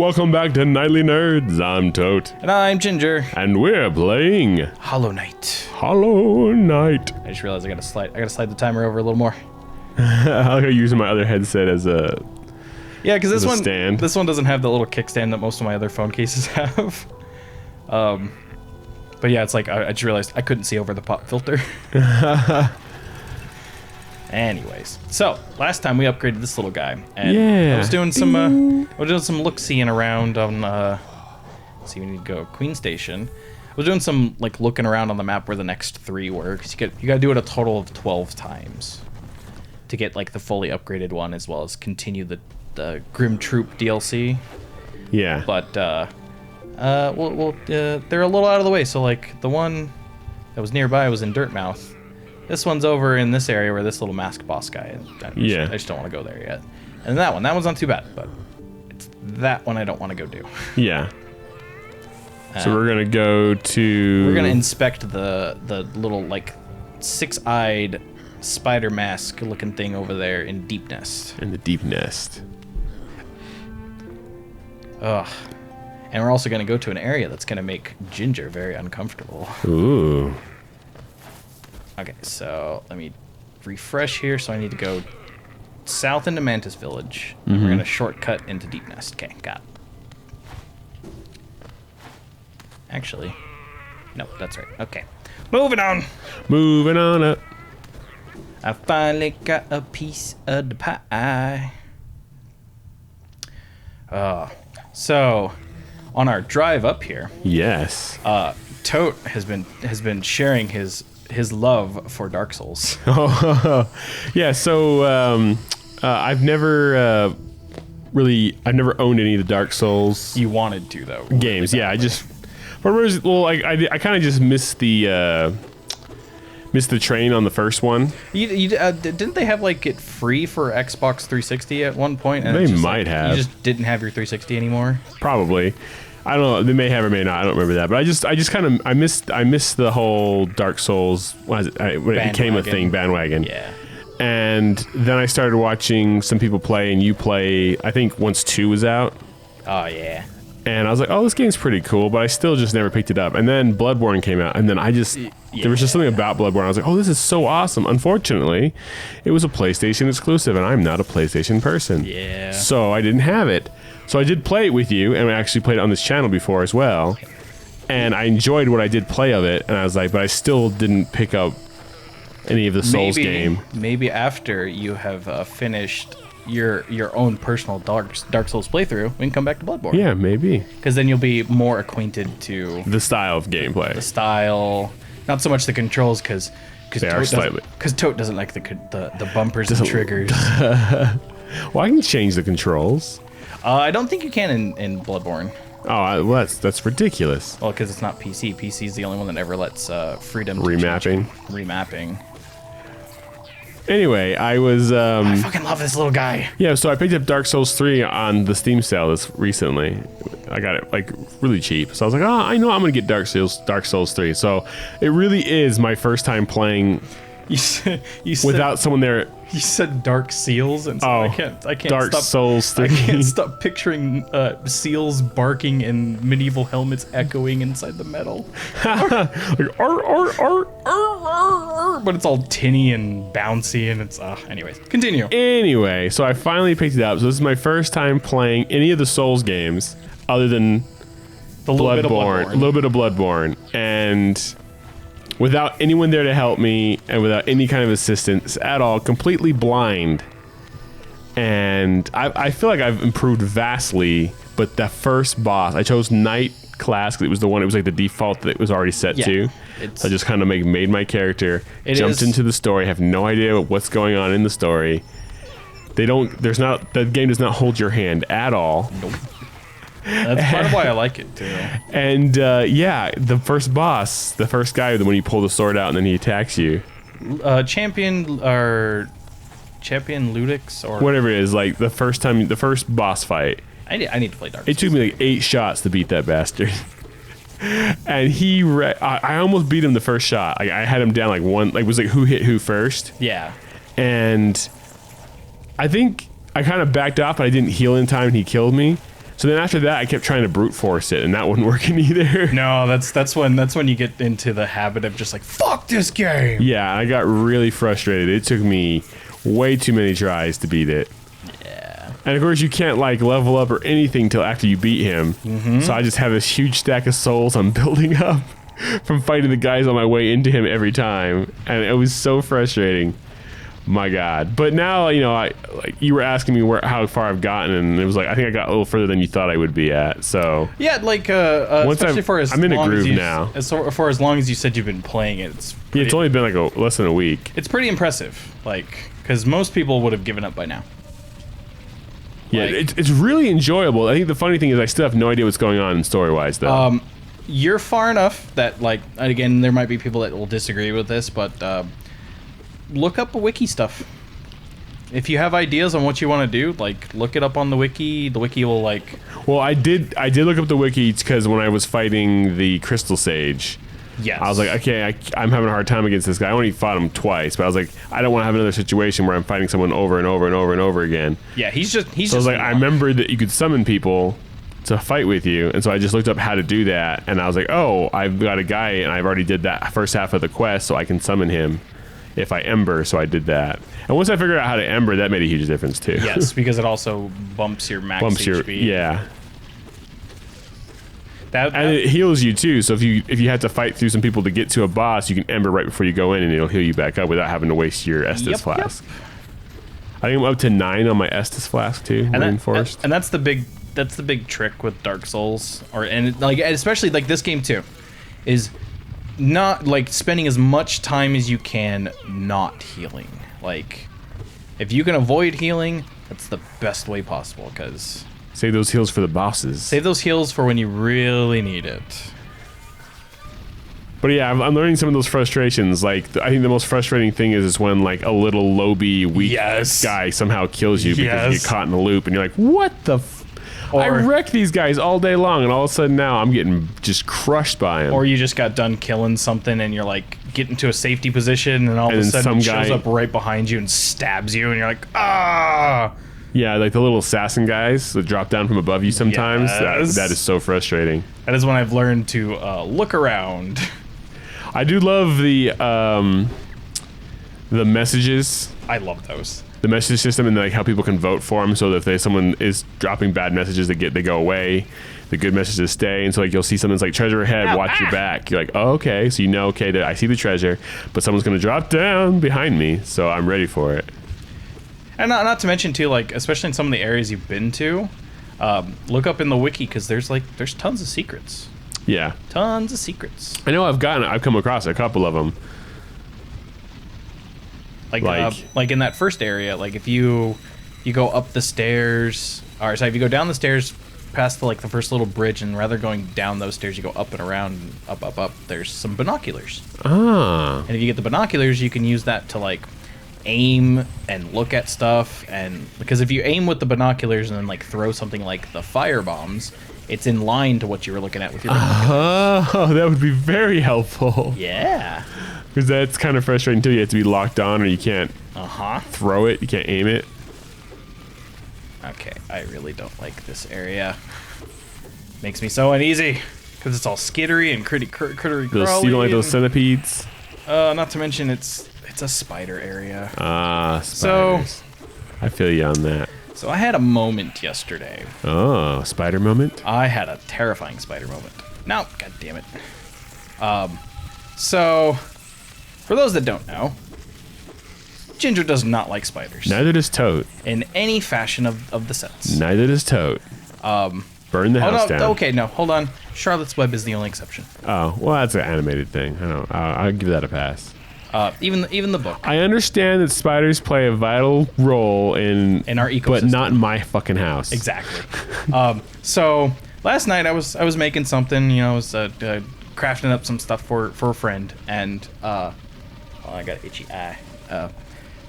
welcome back to Nightly Nerds. I'm Tote. And I'm Ginger. And we're playing Hollow Knight. Hollow Knight. I just realized I gotta slide the timer over a little more. I'll go using my other headset as a because this one doesn't have the little kickstand that most of my other phone cases have. But yeah, it's like I just realized I couldn't see over the pop filter. Anyways, so last time we upgraded this little guy, and I was doing some look-seeing around on. Let's see, we need to go Queen Station. I was doing some like looking around on the map where the next 3 were, because you got to do it a total of 12 times to get like the fully upgraded one, as well as continue the Grim Troop DLC. Yeah. But they're a little out of the way. So like the one that was nearby was in Dirtmouth. This one's over in this area where this little masked boss guy is. I just don't want to go there yet. And that one's not too bad, but it's that one I don't want to go do. Yeah. So we're gonna go to. We're gonna inspect the little like 6-eyed spider mask looking thing over there in Deep Nest. In the Deep Nest. Ugh. And we're also gonna go to an area that's gonna make Ginger very uncomfortable. Ooh. Okay, so let me refresh here. So I need to go south into Mantis Village. Mm-hmm. We're gonna shortcut into Deep Nest. Okay, got it. Actually, no, that's right. Okay, moving on. Moving on up. I finally got a piece of the pie. So on our drive up here, yes, Tote has been sharing his love for Dark Souls. Yeah. So I've never owned any of the Dark Souls. You wanted to though. Games. Yeah. I kind of just missed the train on the first one. Didn't they have like it free for Xbox 360 at one point? And they might have. You just didn't have your 360 anymore. Probably. I don't know. They may have or may not. I don't remember that. But I missed the whole Dark Souls when it became a thing, bandwagon. Yeah. And then I started watching some people play, and you play. I think once 2 was out. Oh yeah. And I was like, oh, this game's pretty cool, but I still just never picked it up. And then Bloodborne came out, and then there was just something about Bloodborne. I was like, oh, this is so awesome. Unfortunately, it was a PlayStation exclusive, and I'm not a PlayStation person. Yeah. So I didn't have it. So I did play it with you, and we actually played it on this channel before as well. And I enjoyed what I did play of it, and I was like, but I still didn't pick up any of the Souls game. Maybe after you have finished your own personal Dark Souls playthrough, we can come back to Bloodborne. Yeah, maybe. Because then you'll be more acquainted to the style of gameplay. The style, not so much the controls, because Tote doesn't like the bumpers and triggers. Well, I can change the controls. I don't think you can in Bloodborne. Oh, well, that's ridiculous. Well, because it's not PC. PC is the only one that ever lets freedom to remapping. Anyway, I was... I fucking love this little guy. Yeah, so I picked up Dark Souls 3 on the Steam sale recently. I got it, like, really cheap. So I was like, I know I'm going to get Dark Souls 3. So it really is my first time playing without someone there. You said Dark Seals, and so I can't Dark Souls 3. I can't stop picturing seals barking and medieval helmets echoing inside the metal. Like, arr, arr, arr, arr, arr, arr, but it's all tinny and bouncy, and it's anyways, continue. Anyway, so I finally picked it up. So this is my first time playing any of the Souls games other than a little bit of Bloodborne, and without anyone there to help me, and without any kind of assistance at all, completely blind. And I feel like I've improved vastly, but that first boss, I chose Knight class because it was like the default that it was already set to. So I just kind of made my character, jumped into the story, have no idea what's going on in the story. The game does not hold your hand at all. Nope. That's part of why I like it too. And the first boss, the first guy, when you pull the sword out and then he attacks you. Champion Ludix or whatever it is, like the first boss fight. I need to play Dark Souls. It took me like 8 shots to beat that bastard. And I almost beat him the first shot. I had him down like one, like it was like who hit who first. Yeah. And I think I kind of backed off, but I didn't heal in time and he killed me. So then after that, I kept trying to brute force it, and that wasn't working either. No, that's when you get into the habit of just like, fuck this game. Yeah, I got really frustrated. It took me way too many tries to beat it. Yeah. And of course, you can't like level up or anything till after you beat him. So I just have this huge stack of souls I'm building up from fighting the guys on my way into him every time, and it was so frustrating. My God! But now you were asking me how far I've gotten, and it was like I think I got a little further than you thought I would be at. So yeah, like especially for as I'm in a long groove as you, now. For as long as you said you've been playing it, It's only been like less than a week. It's pretty impressive, like because most people would have given up by now. Yeah, like, it's really enjoyable. I think the funny thing is I still have no idea what's going on story wise though. You're far enough that like again there might be people that will disagree with this, but look up wiki stuff. If you have ideas on what you want to do, like look it up on the wiki. The wiki will like. Well, I did look up the wiki because when I was fighting the Crystal Sage, yes, I was like, okay, I'm having a hard time against this guy. I only fought him twice, but I was like, I don't want to have another situation where I'm fighting someone over and over and over and over again. Yeah, he's So I was like, I remembered that you could summon people to fight with you, and so I just looked up how to do that, and I was like, oh, I've got a guy, and I've already did that first half of the quest, so I can summon him if I ember. So I did that, and once I figured out how to ember, that made a huge difference too. Yes, because it also bumps your max HP. Yeah. And it heals you too. So if you have to fight through some people to get to a boss, you can ember right before you go in, and it'll heal you back up without having to waste your Estus flask. Yep. I think I'm up to 9 on my Estus flask too. Reinforced. And that's the big trick with Dark Souls, and especially like this game too, is not like spending as much time as you can not healing. Like if you can avoid healing, that's the best way possible, because save those heals for the bosses. Save those heals for when you really need it. But yeah, I'm learning some of those frustrations. Like, I think the most frustrating thing is when like a little low-B weak guy somehow kills you because you get caught in the loop, and you're like, what the I wreck these guys all day long, and all of a sudden now I'm getting just crushed by them. Or you just got done killing something, and you're like getting to a safety position, and all of a sudden it shows up right behind you and stabs you, and you're like, ah! Yeah, like the little assassin guys that drop down from above you sometimes. Yes. That is so frustrating. That is when I've learned to look around. I do love the messages. I love those. The message system, and like how people can vote for them, so that if someone is dropping bad messages, they go away. The good messages stay, and so like you'll see something's like treasure ahead, watch your back. You're like, oh, okay, so okay, I see the treasure, but someone's gonna drop down behind me, so I'm ready for it. And not to mention too, like especially in some of the areas you've been to, look up in the wiki, because there's tons of secrets. Yeah, tons of secrets. I know I've come across a couple of them. Like in that first area, like if you go up the stairs, or sorry, if you go down the stairs past the first little bridge, and rather going down those stairs, you go up and around, and up, there's some binoculars. Ah. And if you get the binoculars, you can use that to like aim and look at stuff, and because if you aim with the binoculars and then like throw something like the fire bombs, it's in line to what you were looking at with your binoculars. Oh, that would be very helpful. Yeah. Because that's kind of frustrating too. You have to be locked on, or you can't throw it. You can't aim it. Okay, I really don't like this area. Makes me so uneasy because it's all skittery and crittery crawly. You don't like those centipedes? Not to mention it's a spider area. Spiders. So I feel you on that. So I had a moment yesterday. Oh, spider moment? I had a terrifying spider moment. No, god damn it. So, for those that don't know, Ginger does not like spiders. Neither does Tote. In any fashion of the sense. Neither does Tote. Burn the house down. Okay, no, hold on. Charlotte's Web is the only exception. Oh, well, that's an animated thing. I'll give that a pass. Even the book. I understand that spiders play a vital role in our ecosystem, but not in my fucking house. Exactly. So last night I was making something. I was crafting up some stuff for a friend, and I got an itchy eye.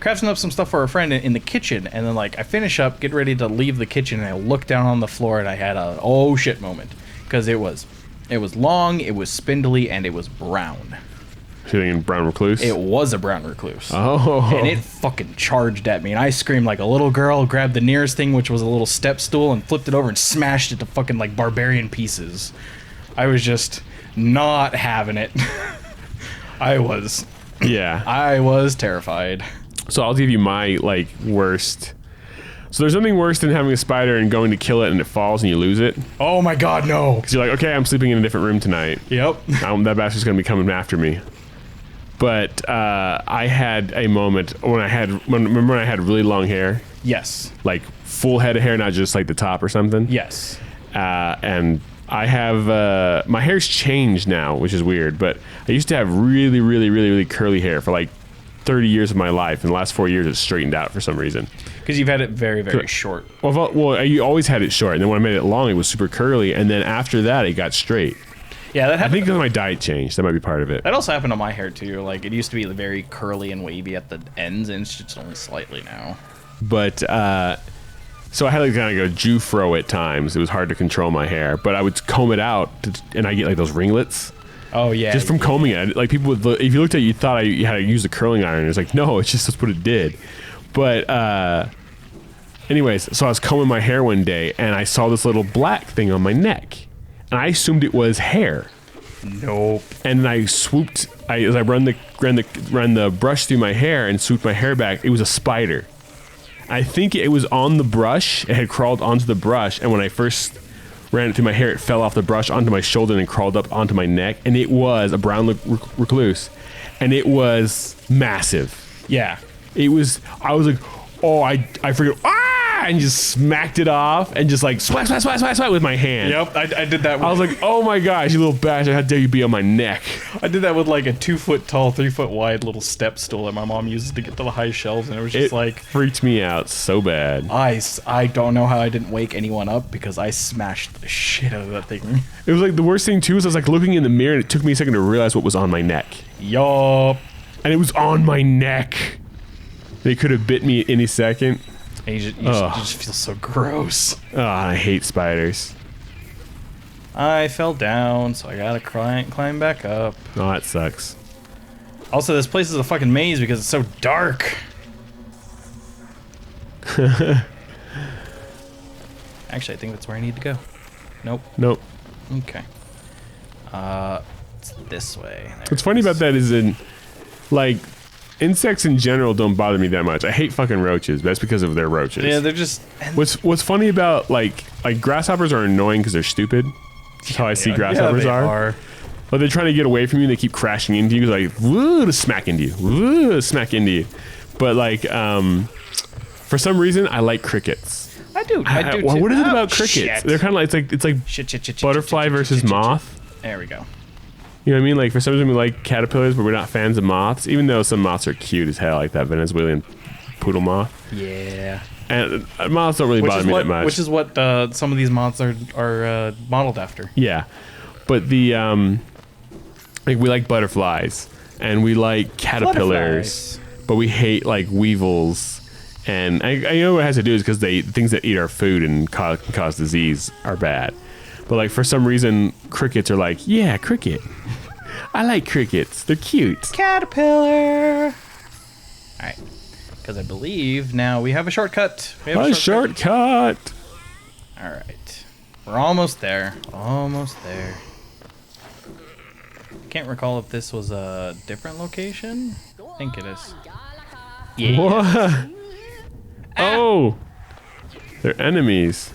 Crafting up some stuff for a friend in the kitchen, and then like I finish up, get ready to leave the kitchen, and I look down on the floor, and I had a oh shit moment, because it was long, it was spindly, and it was brown. Sitting in brown recluse? It was a brown recluse. Oh. And it fucking charged at me, and I screamed like a little girl, grabbed the nearest thing, which was a little step stool, and flipped it over and smashed it to fucking like barbarian pieces. I was just not having it. I was terrified. So I'll give you my like worst. So there's nothing worse than having a spider and going to kill it and it falls and you lose it. Oh my god, no. Because you're like, okay, I'm sleeping in a different room tonight. Yep. That bastard's going to be coming after me. But I had a moment when remember when I had really long hair? Yes. Like full head of hair, not just like the top or something? Yes. And I have, my hair's changed now, which is weird, but I used to have really, really, really, really curly hair for like 30 years of my life. In the last 4 years, it's straightened out for some reason. Because you've had it very, very short. Well, you always had it short, and then when I made it long, it was super curly, and then after that, it got straight. Yeah, that happened. I think because my diet changed. That might be part of it. That also happened to my hair, too. Like, it used to be very curly and wavy at the ends, and it's just only slightly now. But, so I had to kind of go Jufro at times. It was hard to control my hair, but I would comb it out, and I get like those ringlets. Oh, yeah. Just from combing it. Like, people would, if you looked at it, you thought you had to use the curling iron. It's like, no, it's just that's what it did. But, anyways, so I was combing my hair one day, and I saw this little black thing on my neck. And I assumed it was hair. Nope. And then I swooped, as I ran the brush through my hair and swooped my hair back, it was a spider. I think it was on the brush. It had crawled onto the brush, and when I first ran it through my hair, it fell off the brush onto my shoulder and crawled up onto my neck, and it was a brown recluse, and it was massive. Yeah. I was like, oh, I forget, and just smacked it off and just like swat with my hand. Yep, I did that. I was like, oh my gosh, you little bastard, how dare you be on my neck. I did that with like a 2 foot tall, 3 foot wide little step stool that my mom uses to get to the high shelves, and it was just like freaked me out so bad. I don't know how I didn't wake anyone up because I smashed the shit out of that thing. It was like the worst thing too is I was like looking in the mirror and it took me a second to realize what was on my neck. Yup. And it was on my neck. They could have bit me at any second. And you just feel so gross. Oh, I hate spiders. I fell down, so I gotta climb back up. Oh, that sucks. Also, this place is a fucking maze because it's so dark. Actually, I think that's where I need to go. Nope. Nope. Okay. It's this way. What's funny about that is like, insects in general don't bother me that much. I hate fucking roaches, but that's because of their roaches. Yeah, they're just... What's funny about, like grasshoppers are annoying because they're stupid. That's how I see grasshoppers are. But they're trying to get away from you and they keep crashing into you. Like, woo, to smack into you. Woo, to smack into you. But, like, for some reason, I like crickets. I do too. What is it about crickets? Shit. They're kind of like, it's like butterfly versus moth. There we go. You know what I mean? Like, for some reason, we like caterpillars, but we're not fans of moths, even though some moths are cute as hell, like that Venezuelan poodle moth. Yeah. And moths don't really bother me that much. Which is what some of these moths are modeled after. Yeah. But the, like, we like butterflies, and we like caterpillars, but we hate, like, weevils. And I know what it has to do is because things that eat our food and cause disease are bad. But, like, for some reason, crickets are like, yeah, cricket. I like crickets. They're cute. Caterpillar. All right. Because I believe now we have a shortcut. A shortcut. All right. We're almost there. Almost there. Can't recall if this was a different location. I think it is. Yeah. What? Oh. They're enemies.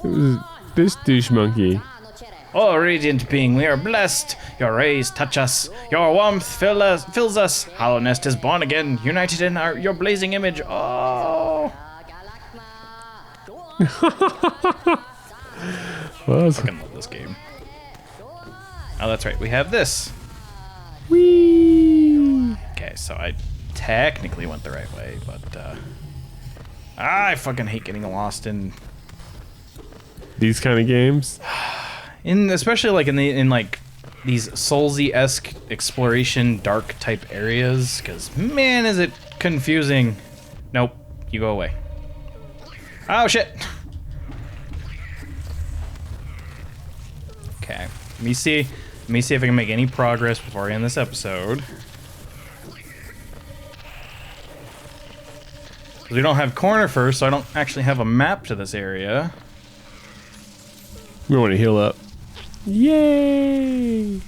Who's this douche monkey? Oh, radiant being, we are blessed. Your rays touch us. Your warmth fills us. Hollow Nest is born again, united in your blazing image. Oh. Well, I fucking love this game. Oh, that's right. We have this. Whee! Okay, so I technically went the right way, but I fucking hate getting lost in these kind of games. Especially like in like these Soulsy-esque exploration dark type areas, because man is it confusing. Nope, you go away. Oh shit. Let me see if I can make any progress before I end this episode. We don't have corner first, so I don't actually have a map to this area. We want to heal up. Yay!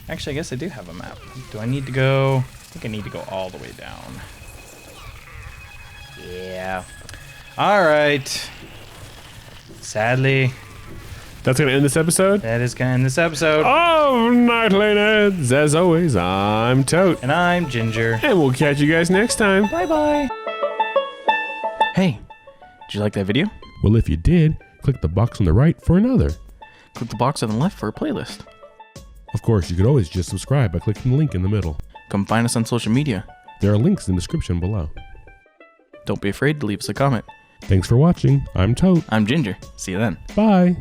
Actually, I guess I do have a map. Do I need to go? I think I need to go all the way down. Yeah. Alright. Sadly, That's going to end this episode? that is going to end this episode. Oh, Nightly Nerds. As always, I'm Tote. And I'm Ginger. And we'll catch you guys next time. Bye-bye. Hey, did you like that video? Well, if you did, click the box on the right for another. Click the box on the left for a playlist. Of course, you could always just subscribe by clicking the link in the middle. Come find us on social media. There are links in the description below. Don't be afraid to leave us a comment. Thanks for watching. I'm Tote. I'm Ginger. See you then. Bye.